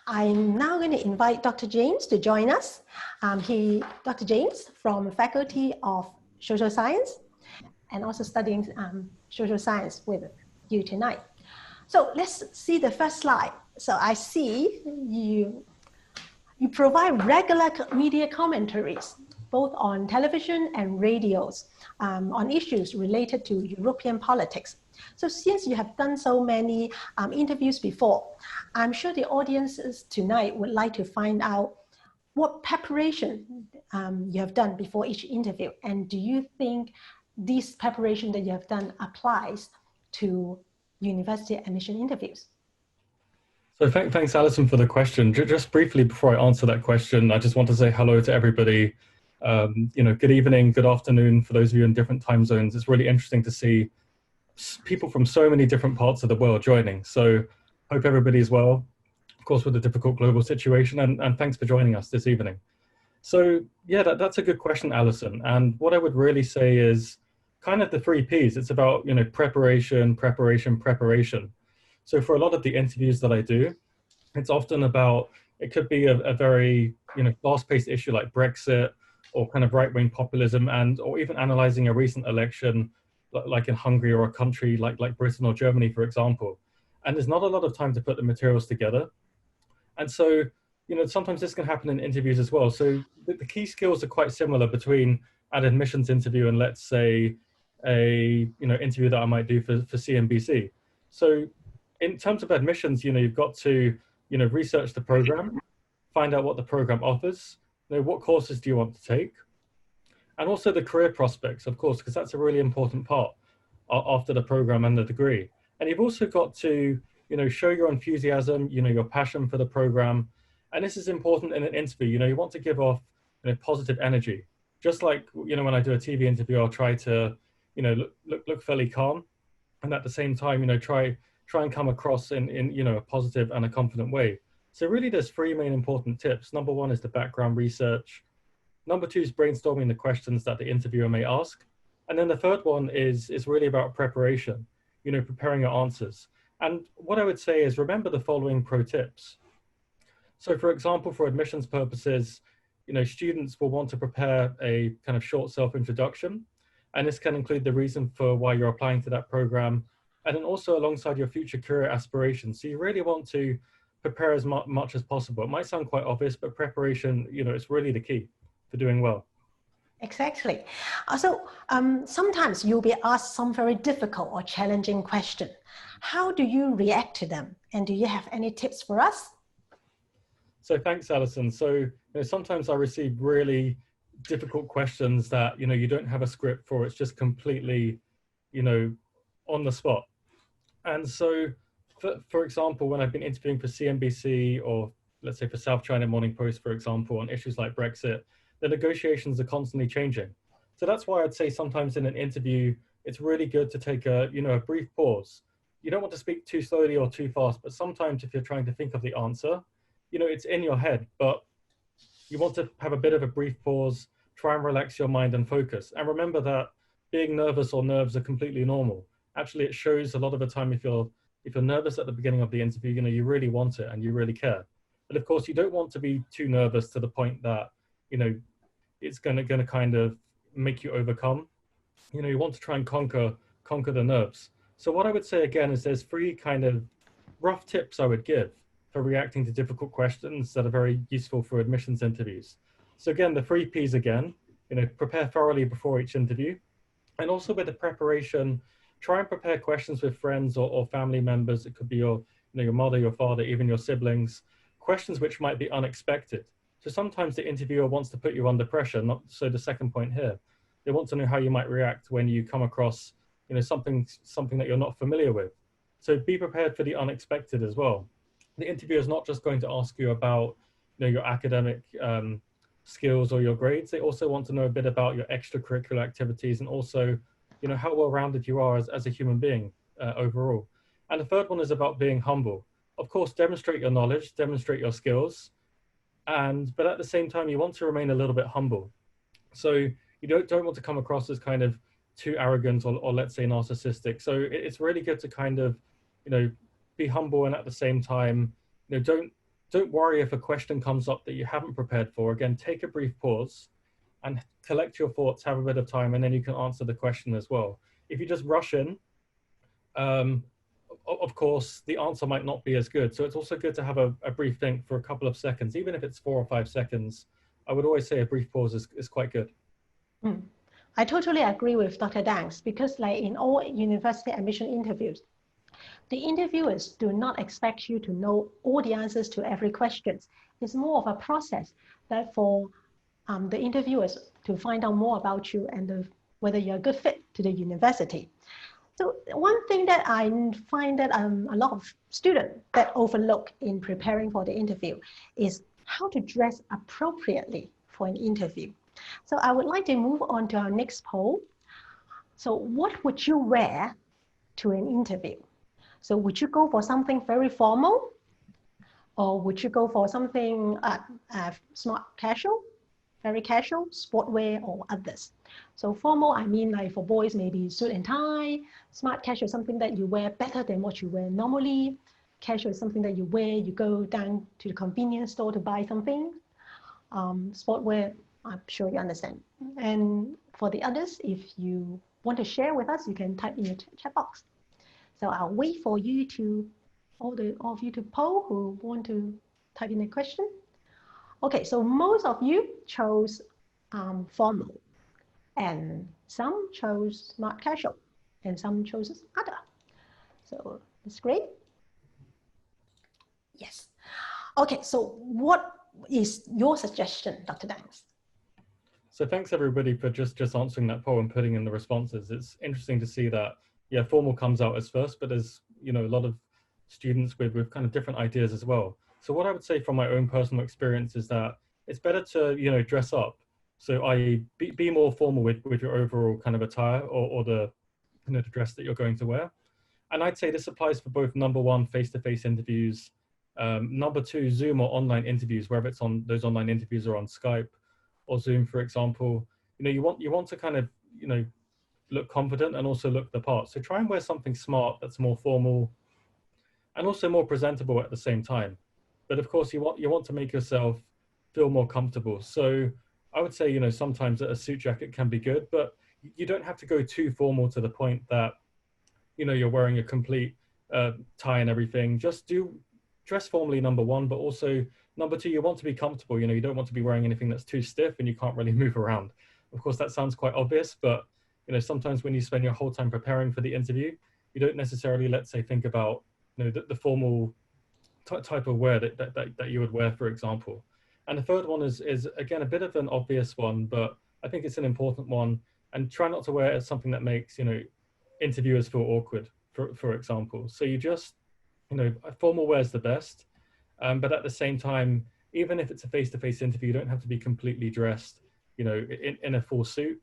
I'm now going to invite Dr. James to join us. Dr. James from Faculty of Social Science and also studying social science with you tonight. So let's see the first slide. So I see you provide regular media commentaries, both on television and radios, on issues related to European politics. So since you have done so many interviews before, I'm sure the audiences tonight would like to find out what preparation you have done before each interview. And do you think this preparation that you have done applies to university admission interviews? So thanks, Alison, for the question. Just briefly before I answer that question, I just want to say hello to everybody. Good evening, good afternoon for those of you in different time zones. It's really interesting to see people from so many different parts of the world joining. So hope everybody is well, of course, with the difficult global situation, and thanks for joining us this evening. So yeah, that's a good question, Alison. And what I would really say is kind of the 3 Ps. It's about, preparation, preparation, preparation. So for a lot of the interviews that I do, it's often about, it could be a very, fast-paced issue like Brexit or kind of right-wing populism, or even analyzing a recent election like in Hungary or a country like Britain or Germany, for example. And there's not a lot of time to put the materials together. And so, sometimes this can happen in interviews as well. So the key skills are quite similar between an admissions interview and, let's say, a interview that I might do for CNBC. So in terms of admissions, you've got to, research the program, find out what the program offers, what courses do you want to take, and also the career prospects, of course, because that's a really important part after the program and the degree. And you've also got to, show your enthusiasm, your passion for the program. And this is important in an interview. You want to give off, positive energy. Just like, when I do a TV interview, I'll try to, look fairly calm, and at the same time, try and come across in a positive and a confident way. So really there's 3 main important tips. Number 1 is the background research. Number 2 is brainstorming the questions that the interviewer may ask. And then the third one is really about preparation, preparing your answers. And what I would say is remember the following pro tips. So for example, for admissions purposes, students will want to prepare a kind of short self-introduction. And this can include the reason for why you're applying to that program, and then also alongside your future career aspirations. So you really want to prepare as much as possible. It might sound quite obvious, but preparation, it's really the key for doing well. Exactly. So sometimes you'll be asked some very difficult or challenging question. How do you react to them? And do you have any tips for us? So thanks, Alison. So sometimes I receive really difficult questions that, you don't have a script for. It's just completely, on the spot. And so, for example, when I've been interviewing for CNBC or let's say for South China Morning Post, for example, on issues like Brexit, the negotiations are constantly changing. So that's why I'd say sometimes in an interview, it's really good to take a brief pause. You don't want to speak too slowly or too fast, but sometimes if you're trying to think of the answer, it's in your head, but you want to have a bit of a brief pause, try and relax your mind and focus. And remember that being nervous or nerves are completely normal. Actually, it shows a lot of the time if you're nervous at the beginning of the interview, you really want it and you really care. But of course, you don't want to be too nervous to the point that, it's going to kind of make you overcome. You want to try and conquer the nerves. So what I would say again is there's 3 kind of rough tips I would give for reacting to difficult questions that are very useful for admissions interviews. So again, the 3 Ps again, prepare thoroughly before each interview. And also with the preparation, try and prepare questions with friends or family members. It could be your mother, your father, even your siblings, questions which might be unexpected. So sometimes the interviewer wants to put you under pressure. So the second point here, they want to know how you might react when you come across, something that you're not familiar with. So be prepared for the unexpected as well. The interviewer is not just going to ask you about, your academic skills or your grades. They also want to know a bit about your extracurricular activities and also, how well-rounded you are as a human being overall. And the third one is about being humble. Of course, demonstrate your knowledge, demonstrate your skills, but at the same time, you want to remain a little bit humble. So you don't want to come across as kind of, too arrogant or let's say narcissistic. So it's really good to kind of, you know, be humble, and at the same time, you know, don't worry if a question comes up that you haven't prepared for. Again, take a brief pause and collect your thoughts, have a bit of time, and then you can answer the question as well. If you just rush in, of course, the answer might not be as good. So it's also good to have a brief think for a couple of seconds, even if it's 4 or 5 seconds. I would always say a brief pause is quite good. I totally agree with Dr. Dangs, because like in all university admission interviews, the interviewers do not expect you to know all the answers to every question. It's more of a process that for the interviewers to find out more about you and whether you're a good fit to the university. So one thing that I find that a lot of students that overlook in preparing for the interview is how to dress appropriately for an interview. So I would like to move on to our next poll. So what would you wear to an interview? So would you go for something very formal, or would you go for something smart casual, very casual, sportwear, or others? So formal, I mean like for boys, maybe suit and tie. Smart casual, something that you wear better than what you wear normally. Casual is something that you wear, you go down to the convenience store to buy something. Sportwear, I'm sure you understand. And for the others, if you want to share with us, you can type in the chat box. So I'll wait for you to, all of you to poll who want to type in a question. Okay, so most of you chose formal, and some chose smart casual, and some chose other. So that's great. Yes. Okay, so what is your suggestion, Dr. Dangs? So thanks everybody for just answering that poll and putting in the responses. It's interesting to see that, yeah, formal comes out as first, but there's, you know, a lot of students with kind of different ideas as well. So what I would say from my own personal experience is that it's better to, you know, dress up. So be more formal with your overall kind of attire or the, you know, the dress that you're going to wear. And I'd say this applies for both number one, face-to-face interviews, number two, Zoom or online interviews, whether it's on those online interviews or on Skype or Zoom, for example. You know, you want to kind of, you know, look confident and also look the part. So try and wear something smart that's more formal and also more presentable at the same time. But of course, you want to make yourself feel more comfortable. So I would say, you know, sometimes a suit jacket can be good, but you don't have to go too formal to the point that, you know, you're wearing a complete tie and everything. Just dress formally, number one, but also number two, you want to be comfortable. You know, you don't want to be wearing anything that's too stiff and you can't really move around. Of course, that sounds quite obvious, but you know, sometimes when you spend your whole time preparing for the interview, you don't necessarily, let's say, think about, you know, the formal type of wear that you would wear, for example. And the third one is again a bit of an obvious one, but I think it's an important one. And try not to wear something that makes, you know, interviewers feel awkward, for example. So you just, you know, formal wear is the best, but at the same time, even if it's a face-to-face interview, you don't have to be completely dressed, you know, in a full suit,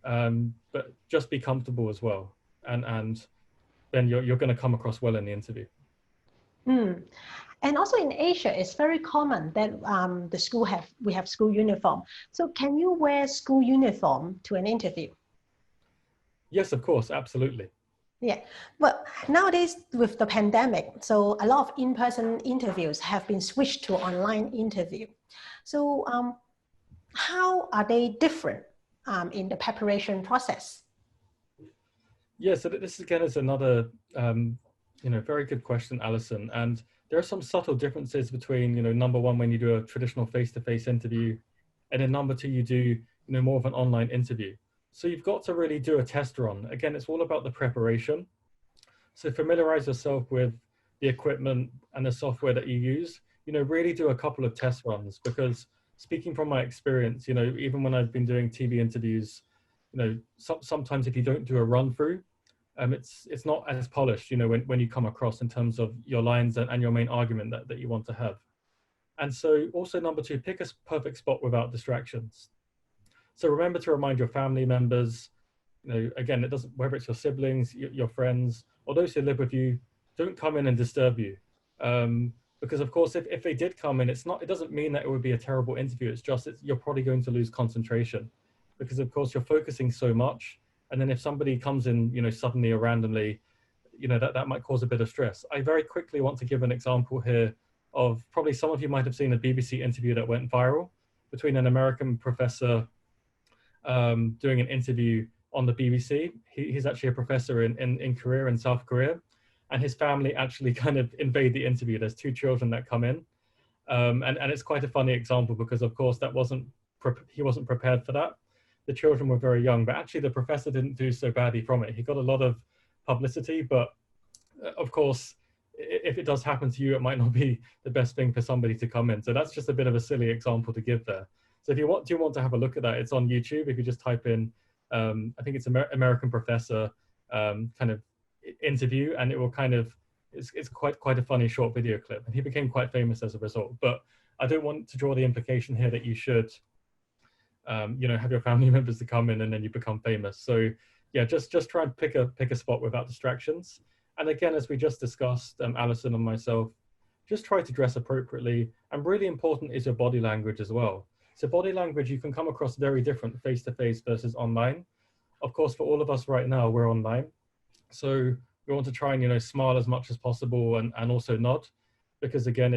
but just be comfortable as well, and then you're going to come across well in the interview. And also in Asia, it's very common that we have school uniform. So can you wear school uniform to an interview? Yes, of course, absolutely. Yeah, but nowadays with the pandemic, so a lot of in-person interviews have been switched to online interview. So how are they different in the preparation process? Yeah, so this again is another you know, very good question, Alison. And there are some subtle differences between, you know, number one, when you do a traditional face-to-face interview, and then number two, you do, you know, more of an online interview. So you've got to really do a test run. Again, it's all about the preparation. So familiarize yourself with the equipment and the software that you use. You know, really do a couple of test runs, because speaking from my experience, you know, even when I've been doing TV interviews, you know, sometimes if you don't do a run through, it's not as polished, you know, when you come across in terms of your lines and your main argument that you want to have. And so also number two, pick a perfect spot without distractions. So remember to remind your family members, you know, again, it doesn't, whether it's your siblings, your friends, or those who live with you, don't come in and disturb you. Because of course, if they did come in, it doesn't mean that it would be a terrible interview. It's just, you're probably going to lose concentration, because of course you're focusing so much And then if somebody comes in, suddenly or randomly, that might cause a bit of stress. I very quickly want to give an example here of probably some of you might have seen a BBC interview that went viral between an American professor doing an interview on the BBC. He's actually a professor in Korea, in South Korea, and his family actually kind of invade the interview. There's two children that come in, and it's quite a funny example because, of course, he wasn't prepared for that. The children were very young, but actually the professor didn't do so badly from it. He got a lot of publicity, but of course, if it does happen to you, it might not be the best thing for somebody to come in. So that's just a bit of a silly example to give there. So if you want to have a look at that, it's on YouTube. If you just type in, I think it's American professor kind of interview, and it will kind of, it's quite a funny short video clip. And he became quite famous as a result. But I don't want to draw the implication here that you should, have your family members to come in and then you become famous. So yeah, just try and pick a spot without distractions. And again, as we just discussed, Alison and myself, just try to dress appropriately. And really important is your body language as well. So body language, you can come across very different face-to-face versus online. Of course, for all of us right now, we're online. So we want to try and, smile as much as possible and also nod, because again,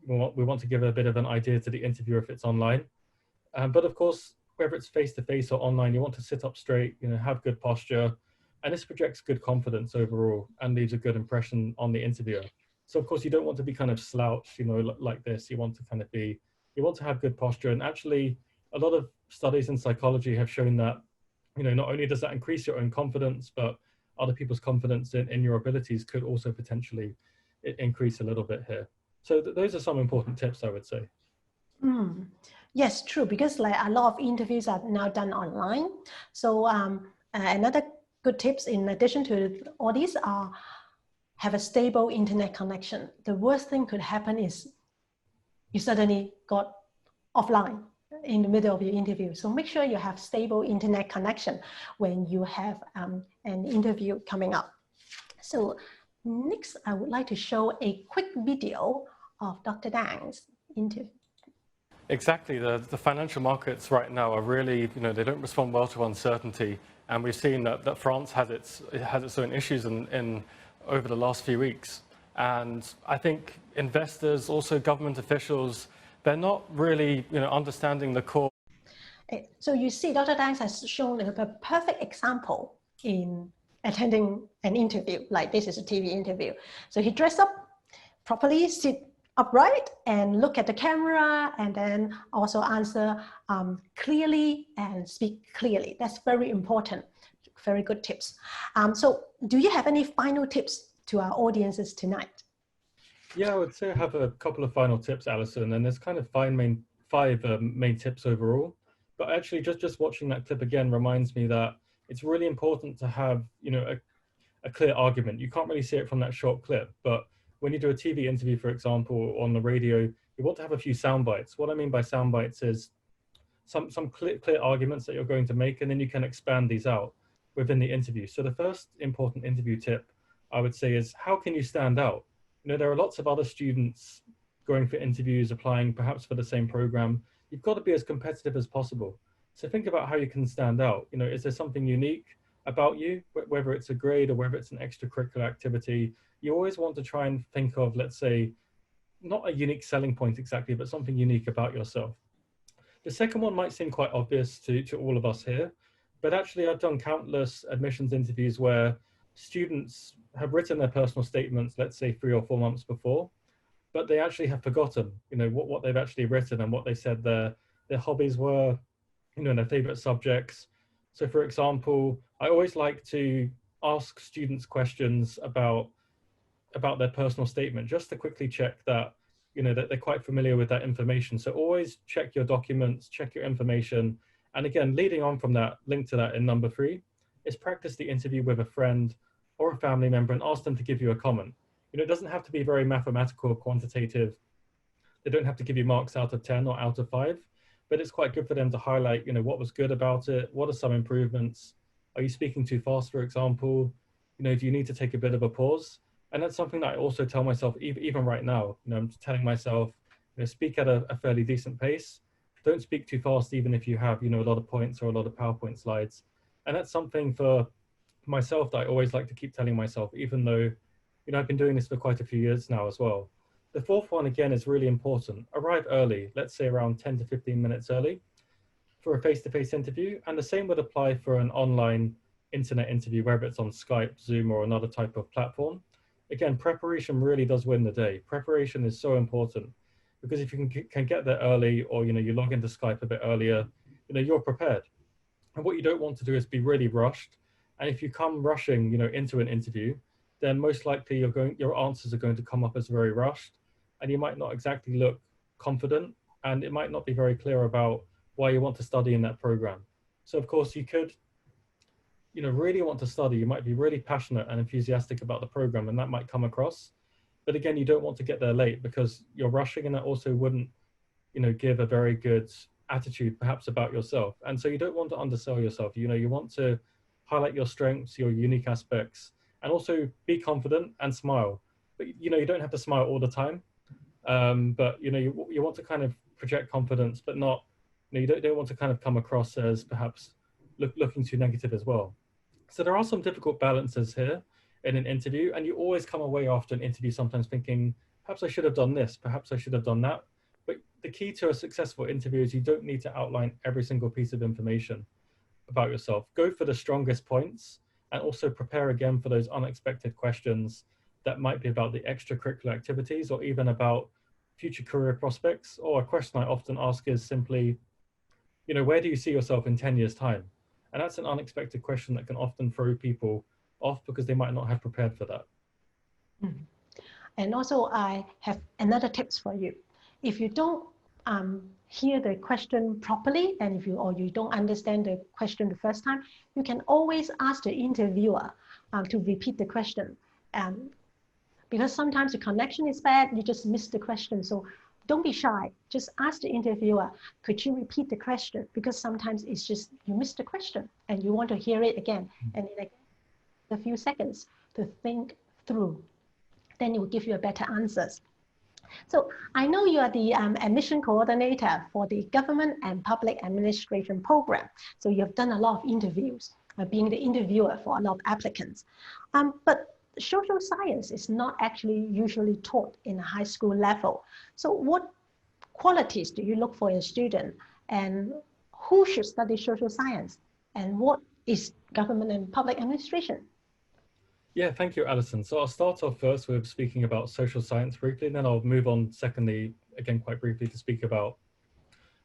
we want to give a bit of an idea to the interviewer if it's online. But of course, whether it's face-to-face or online, you want to sit up straight, have good posture, and this projects good confidence overall and leaves a good impression on the interviewer. So of course, you don't want to be kind of slouched, like this. You want to have good posture. And actually, a lot of studies in psychology have shown that, not only does that increase your own confidence, but other people's confidence in your abilities could also potentially increase a little bit here. So those are some important tips, I would say. Yes, true, because like a lot of interviews are now done online. So another good tips in addition to all these are have a stable internet connection. The worst thing could happen is you suddenly got offline in the middle of your interview. So make sure you have stable internet connection when you have an interview coming up. So next, I would like to show a quick video of Dr. Dang's interview. Exactly. The financial markets right now are really, they don't respond well to uncertainty. And we've seen that France has its own issues in over the last few weeks. And I think investors, also government officials, they're not really, understanding the core. So you see, Dr. Dang has shown a perfect example in attending an interview. Like this is a TV interview. So he dressed up properly, sit upright and look at the camera, and then also answer clearly and speak clearly. That's very important. Very good tips. So do you have any final tips to our audiences tonight? Yeah, I would say I have a couple of final tips, Alison, and there's kind of five main tips overall. But actually, just watching that clip again reminds me that it's really important to have, a clear argument. You can't really see it from that short clip, but when you do a TV interview, for example, on the radio, you want to have a few sound bites. What I mean by sound bites is some clear arguments that you're going to make, and then you can expand these out within the interview. So the first important interview tip I would say is, how can you stand out? There are lots of other students going for interviews, applying perhaps for the same program. You've got to be as competitive as possible. So think about how you can stand out. Is there something unique about you, whether it's a grade or whether it's an extracurricular activity? You always want to try and think of, let's say, not a unique selling point exactly, but something unique about yourself. The second one might seem quite obvious to all of us here, but actually I've done countless admissions interviews where students have written their personal statements, let's say 3 or 4 months before, but they actually have forgotten, what they've actually written and what they said their hobbies were, their favorite subjects. So for example, I always like to ask students questions about their personal statement, just to quickly check that, that they're quite familiar with that information. So always check your documents, check your information. And again, leading on from that, link to that in number 3, is practice the interview with a friend or a family member and ask them to give you a comment. It doesn't have to be very mathematical or quantitative. They don't have to give you marks out of 10 or out of 5, but it's quite good for them to highlight, what was good about it, what are some improvements, are you speaking too fast, for example, do you need to take a bit of a pause? And that's something that I also tell myself, even right now, I'm telling myself, speak at a fairly decent pace. Don't speak too fast, even if you have, a lot of points or a lot of PowerPoint slides. And that's something for myself that I always like to keep telling myself, even though, I've been doing this for quite a few years now as well. The fourth one, again, is really important. Arrive early, let's say around 10 to 15 minutes early for a face-to-face interview. And the same would apply for an online internet interview, whether it's on Skype, Zoom, or another type of platform. Again, preparation really does win the day. Preparation is so important because if you can get there early, or, you log into Skype a bit earlier, you're prepared. And what you don't want to do is be really rushed. And if you come rushing, into an interview, then most likely your answers are going to come up as very rushed, and you might not exactly look confident, and it might not be very clear about why you want to study in that program. So of course you could, really want to study. You might be really passionate and enthusiastic about the program, and that might come across. But again, you don't want to get there late because you're rushing, and that also wouldn't, give a very good attitude perhaps about yourself. And so you don't want to undersell yourself. You want to highlight your strengths, your unique aspects, and also be confident and smile. But you don't have to smile all the time. But you want to kind of project confidence, but not, you don't want to kind of come across as perhaps looking too negative as well. So there are some difficult balances here in an interview, and you always come away after an interview sometimes thinking, perhaps I should have done this, perhaps I should have done that. But the key to a successful interview is you don't need to outline every single piece of information about yourself. Go for the strongest points, and also prepare again for those unexpected questions that might be about the extracurricular activities or even about future career prospects. Or a question I often ask is simply, where do you see yourself in 10 years' time? And that's an unexpected question that can often throw people off because they might not have prepared for that. And also I have another tips for you. If you don't hear the question properly, and if you don't understand the question the first time, you can always ask the interviewer to repeat the question. Because sometimes the connection is bad, you just miss the question. So don't be shy. Just ask the interviewer, could you repeat the question? Because sometimes it's just you miss the question and you want to hear it again. And in a few seconds to think through, then it will give you a better answers. So I know you are the admission coordinator for the Government and Public Administration program. So you have done a lot of interviews, being the interviewer for a lot of applicants. But social science is not actually usually taught in a high school level. So what qualities do you look for in a student, and who should study social science, and what is government and public administration? Yeah, thank you, Alison. So I'll start off first with speaking about social science briefly, and then I'll move on secondly, again, quite briefly, to speak about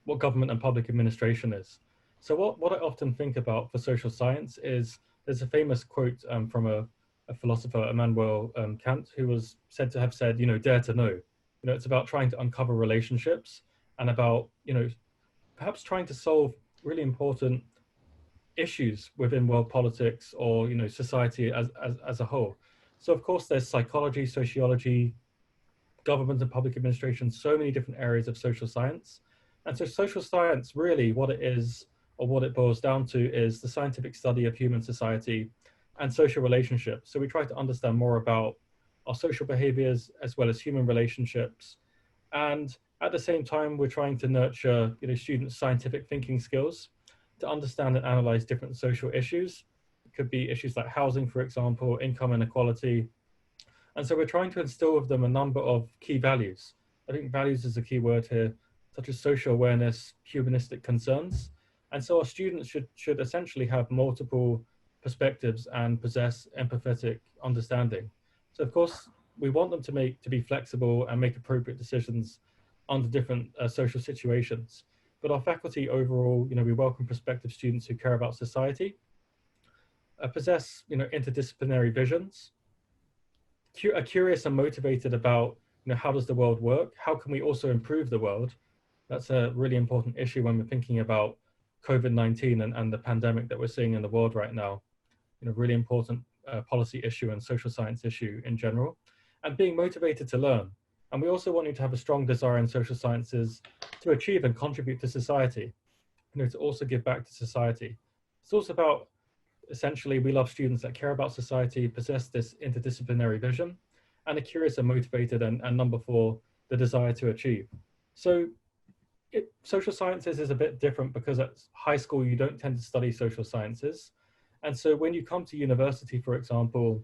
what government and public administration is. So what I often think about for social science is, there's a famous quote from a philosopher, Immanuel Kant, who was said to have said, dare to know. It's about trying to uncover relationships and about, perhaps trying to solve really important issues within world politics or, society as a whole. So of course there's psychology, sociology, government and public administration, so many different areas of social science. And so social science, really what it is, or what it boils down to, is the scientific study of human society and social relationships. So we try to understand more about our social behaviors as well as human relationships. And at the same time, we're trying to nurture, students' scientific thinking skills to understand and analyze different social issues. It could be issues like housing, for example, income inequality. And so we're trying to instill with them a number of key values. I think values is a key word here, such as social awareness, humanistic concerns. And so our students should essentially have multiple perspectives and possess empathetic understanding. So of course, we want them to be flexible and make appropriate decisions under different social situations. But our faculty overall, we welcome prospective students who care about society, possess, interdisciplinary visions, are curious and motivated about, how does the world work? How can we also improve the world? That's a really important issue when we're thinking about COVID-19 and the pandemic that we're seeing in the world right now. Really important policy issue and social science issue in general, and being motivated to learn. And we also want you to have a strong desire in social sciences to achieve and contribute to society, to also give back to society. It's also about, essentially, we love students that care about society, possess this interdisciplinary vision, and are curious and motivated, and number 4, the desire to achieve. So social sciences is a bit different because at high school, you don't tend to study social sciences. And so when you come to university, for example,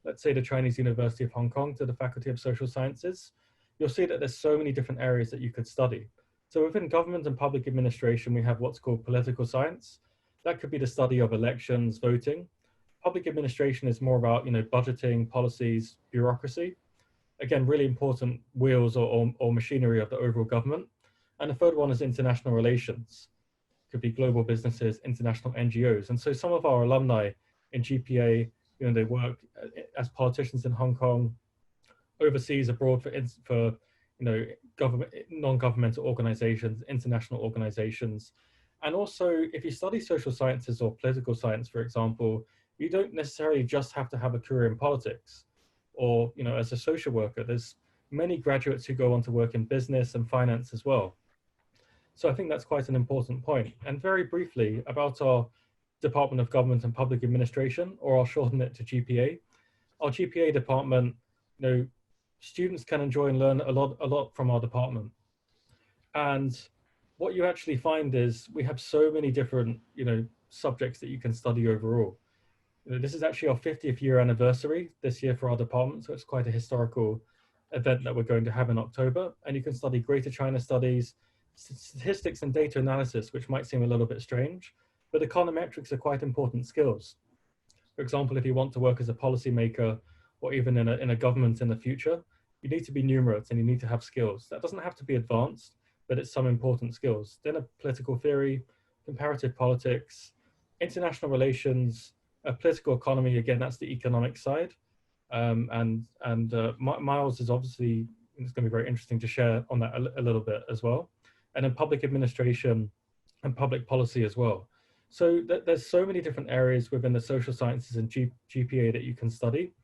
let's say the Chinese University of Hong Kong, to the Faculty of Social Sciences, you'll see that there's so many different areas that you could study. So within government and public administration, we have what's called political science. That could be the study of elections, voting. Public administration is more about, budgeting, policies, bureaucracy. Again, really important wheels or machinery of the overall government. And the third one is international relations. Could be global businesses, international NGOs. And so some of our alumni in GPA, they work as politicians in Hong Kong, overseas, abroad for government, non-governmental organizations, international organizations. And also, if you study social sciences or political science, for example, you don't necessarily just have to have a career in politics or, as a social worker. There's many graduates who go on to work in business and finance as well. So I think that's quite an important point. And very briefly about our Department of Government and Public Administration, or I'll shorten it to GPA. Our GPA department, students can enjoy and learn a lot from our department. And what you actually find is we have so many different, subjects that you can study overall. This is actually our 50th year anniversary this year for our department, so it's quite a historical event that we're going to have in October. And you can study Greater China Studies, statistics and data analysis, which might seem a little bit strange, but econometrics are quite important skills. For example, if you want to work as a policymaker or even in a government in the future, you need to be numerate and you need to have skills. That doesn't have to be advanced, but it's some important skills. Then political theory, comparative politics, international relations, political economy, again, that's the economic side. Miles is obviously, it's going to be very interesting to share on that a little bit as well. And then public administration and public policy as well. So there's so many different areas within the social sciences and GPA that you can study.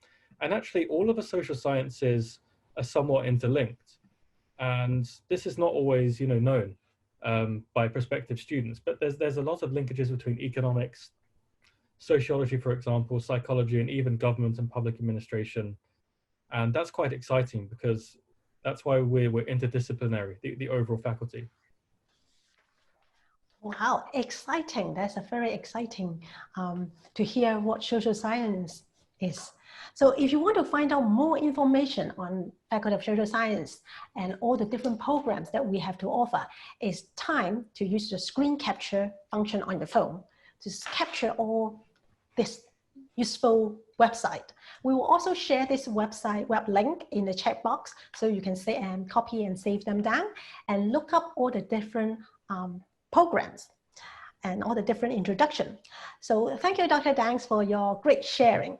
And actually all of the social sciences are somewhat interlinked. And this is not always, known by prospective students, but there's a lot of linkages between economics, sociology, for example, psychology, and even government and public administration. And that's quite exciting because that's why we're interdisciplinary, the overall faculty. Wow, exciting. That's a very exciting to hear what social science is. So if you want to find out more information on Faculty of Social Science and all the different programs that we have to offer, it's time to use the screen capture function on the phone to capture all this useful website. We will also share this website web link in the chat box so you can say and copy and save them down and look up all the different programs and all the different introduction. So thank you, Dr. Dangs, for your great sharing.